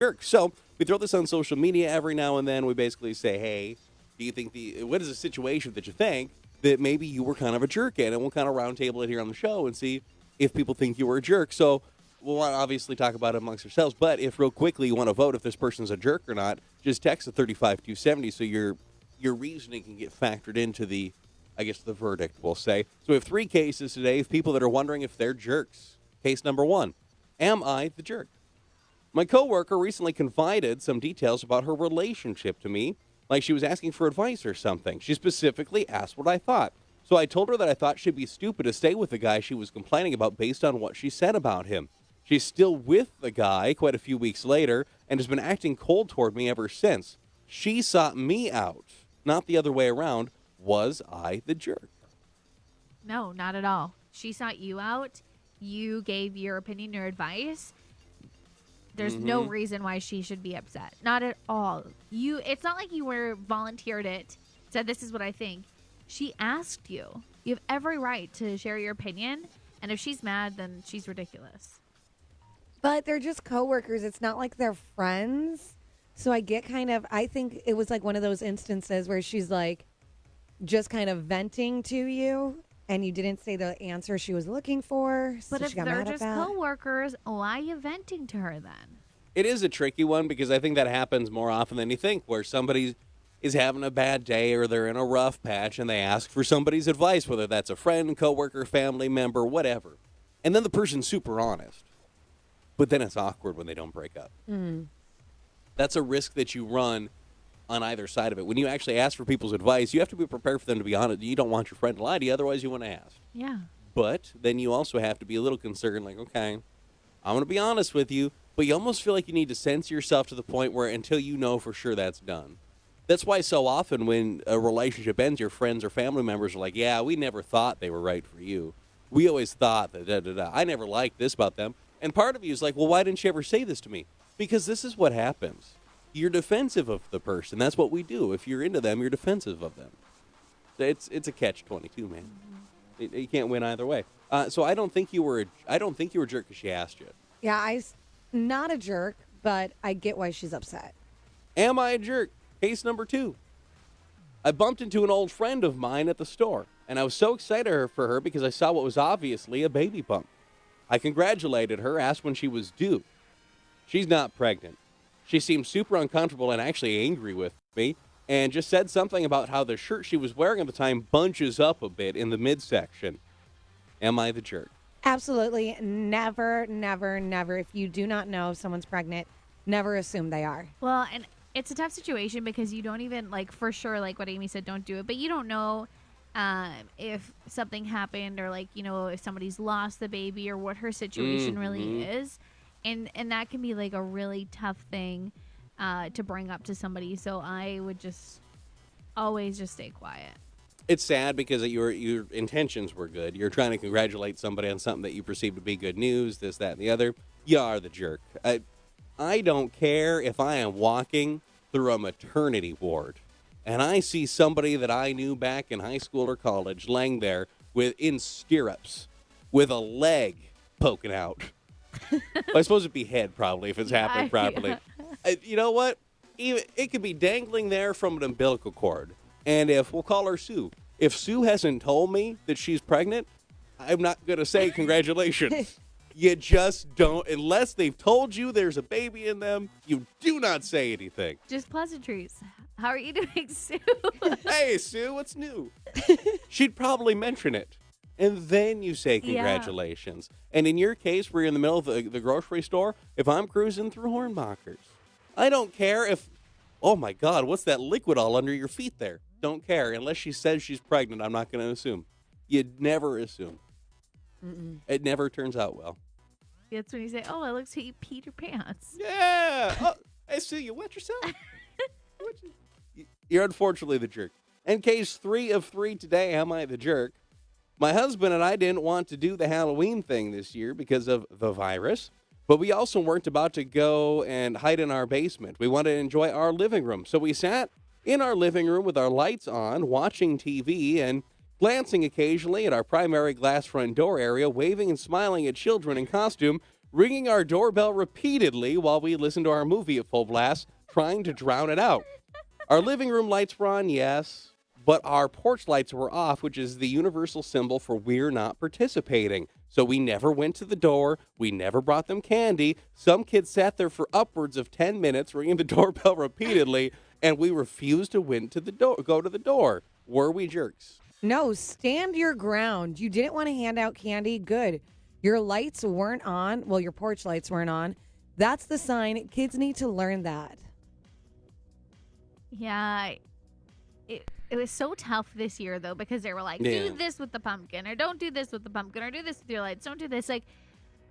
jerk. So we throw this on social media every now and then. We basically say, hey, do you think what is a situation that you think that maybe you were kind of a jerk in? And we'll kind of roundtable it here on the show and see if people think you were a jerk. So we'll obviously talk about it amongst ourselves. But if real quickly you want to vote if this person's a jerk or not, just text the 35270 so your reasoning can get factored into the verdict, we'll say. So we have 3 cases today of people that are wondering if they're jerks. Case number 1, am I the jerk? My coworker recently confided some details about her relationship to me, like she was asking for advice or something. She specifically asked what I thought. So I told her that I thought she'd be stupid to stay with the guy she was complaining about based on what she said about him. She's still with the guy quite a few weeks later and has been acting cold toward me ever since. She sought me out, not the other way around. Was I the jerk? No, not at all. She sought you out. You gave your opinion or advice. There's no reason why she should be upset. Not at all. It's not like you were volunteered it, said this is what I think. She asked you. You have every right to share your opinion. And if she's mad, then she's ridiculous. But they're just coworkers. It's not like they're friends. So I think it was like one of those instances where she's like just kind of venting to you and you didn't say the answer she was looking for. So But if she got they're mad at just that. coworkers, why are you venting to her then? It is a tricky one because I think that happens more often than you think, where somebody is having a bad day or they're in a rough patch and they ask for somebody's advice, whether that's a friend, coworker, family member, whatever. And then the person's super honest. But then it's awkward when they don't break up. That's a risk that you run on either side of it. When you actually ask for people's advice, you have to be prepared for them to be honest. You don't want your friend to lie to you, otherwise you wouldn't ask. Yeah. But then you also have to be a little concerned, like, okay, I'm going to be honest with you, but you almost feel like you need to censor yourself to the point where until you know for sure that's done. That's why so often when a relationship ends, your friends or family members are like, yeah, we never thought they were right for you. We always thought that da-da-da. I never liked this about them. And part of you is like, well, why didn't you ever say this to me? Because this is what happens. You're defensive of the person. That's what we do. If you're into them, you're defensive of them. It's a catch-22, man. You can't win either way. So I don't think you were a jerk because she asked you. Yeah, not a jerk, but I get why she's upset. Am I a jerk? Case number 2. I bumped into an old friend of mine at the store, and I was so excited for her because I saw what was obviously a baby bump. I congratulated her, asked when she was due. She's not pregnant. She seemed super uncomfortable and actually angry with me, and just said something about how the shirt she was wearing at the time bunches up a bit in the midsection. Am I the jerk? Absolutely. Never, never, never. If you do not know if someone's pregnant, never assume they are. Well, and it's a tough situation because you don't even, like, for sure, like what Amy said, don't do it. But you don't know if something happened or, like, you know, if somebody's lost the baby or what her situation really is. And that can be, like, a really tough thing to bring up to somebody. So I would just always just stay quiet. It's sad because your intentions were good. You're trying to congratulate somebody on something that you perceive to be good news, this, that, and the other. You are the jerk. I don't care if I am walking through a maternity ward and I see somebody that I knew back in high school or college laying there in stirrups with a leg poking out. I suppose it'd be head probably if it's happening properly. You know what? It could be dangling there from an umbilical cord. And we'll call her Sue. If Sue hasn't told me that she's pregnant, I'm not going to say congratulations. You just don't, unless they've told you there's a baby in them, you do not say anything. Just pleasantries. How are you doing, Sue? Hey, Sue, what's new? She'd probably mention it. And then you say congratulations. Yeah. And in your case, where you're in the middle of the grocery store, if I'm cruising through Hornbachers, I don't care if, oh my God, what's that liquid all under your feet there? Don't care. Unless she says she's pregnant, I'm not going to assume. You'd never assume. It never turns out well. That's when you say, oh, it looks like you peed your pants. Yeah. Oh, hey, Sue, you wet yourself? You're unfortunately the jerk. In case 3 of 3 today, am I the jerk? My husband and I didn't want to do the Halloween thing this year because of the virus, but we also weren't about to go and hide in our basement. We wanted to enjoy our living room. So we sat in our living room with our lights on, watching TV and glancing occasionally at our primary glass front door area, waving and smiling at children in costume, ringing our doorbell repeatedly while we listen to our movie at full blast, trying to drown it out. Our living room lights were on, yes, but our porch lights were off, which is the universal symbol for we're not participating. So we never went to the door. We never brought them candy. Some kids sat there for upwards of 10 minutes, ringing the doorbell repeatedly, and we refused to go to the door. Were we jerks? No, stand your ground. You didn't want to hand out candy. Good. Your lights weren't on. Well, your porch lights weren't on. That's the sign. Kids need to learn that. Yeah. It was so tough this year, though, because they were like, do this with the pumpkin, or don't do this with the pumpkin, or do this with your lights. Don't do this. Like,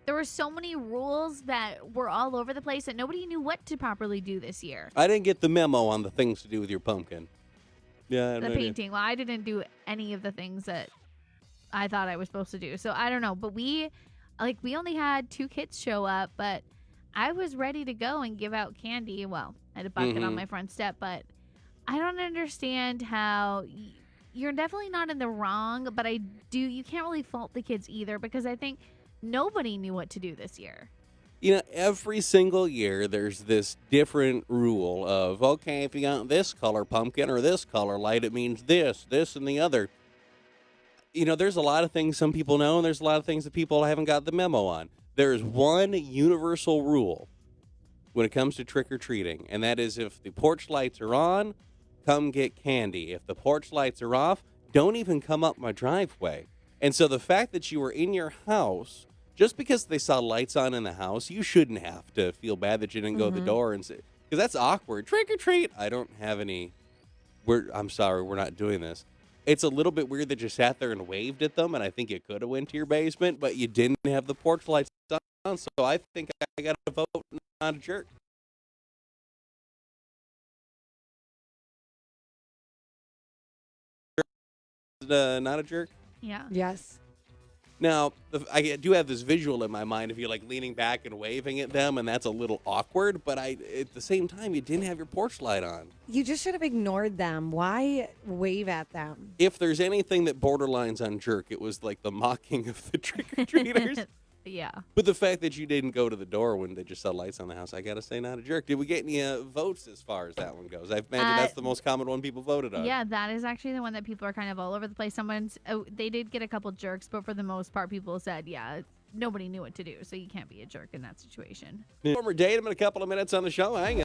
there were so many rules that were all over the place that nobody knew what to properly do this year. I didn't get the memo on the things to do with your pumpkin. Yeah, the painting. Well, I didn't do any of the things that I thought I was supposed to do. So I don't know. But we only had 2 kids show up, but I was ready to go and give out candy. Well, I had a bucket on my front step, but I don't understand how you're definitely not in the wrong, but you can't really fault the kids either, because I think nobody knew what to do this year. You know, every single year there's this different rule of, okay, if you got this color pumpkin or this color light, it means this, and the other. You know, there's a lot of things some people know, and there's a lot of things that people haven't got the memo on. There's one universal rule when it comes to trick-or-treating, and that is if the porch lights are on, come get candy. If the porch lights are off, don't even come up my driveway. And so the fact that you were in your house, just because they saw lights on in the house, you shouldn't have to feel bad that you didn't go to the door and say, because that's awkward. Trick or treat. I don't have any. I'm sorry, we're not doing this. It's a little bit weird that you sat there and waved at them, and I think you could have went to your basement, but you didn't have the porch lights on. So I think I got to vote not a jerk. Not a jerk. Yeah. Yes. Now, I do have this visual in my mind of you like leaning back and waving at them, and that's a little awkward, but at the same time, you didn't have your porch light on. You just should have ignored them. Why wave at them? If there's anything that borderlines on jerk, it was like the mocking of the trick-or-treaters. Yeah. But the fact that you didn't go to the door when they just saw lights on the house, I got to say, not a jerk. Did we get any votes as far as that one goes? I imagine that's the most common one people voted on. Yeah, that is actually the one that people are kind of all over the place. They did get a couple jerks, but for the most part, people said, yeah, nobody knew what to do, so you can't be a jerk in that situation. Former date in a couple of minutes on the show. Hang on.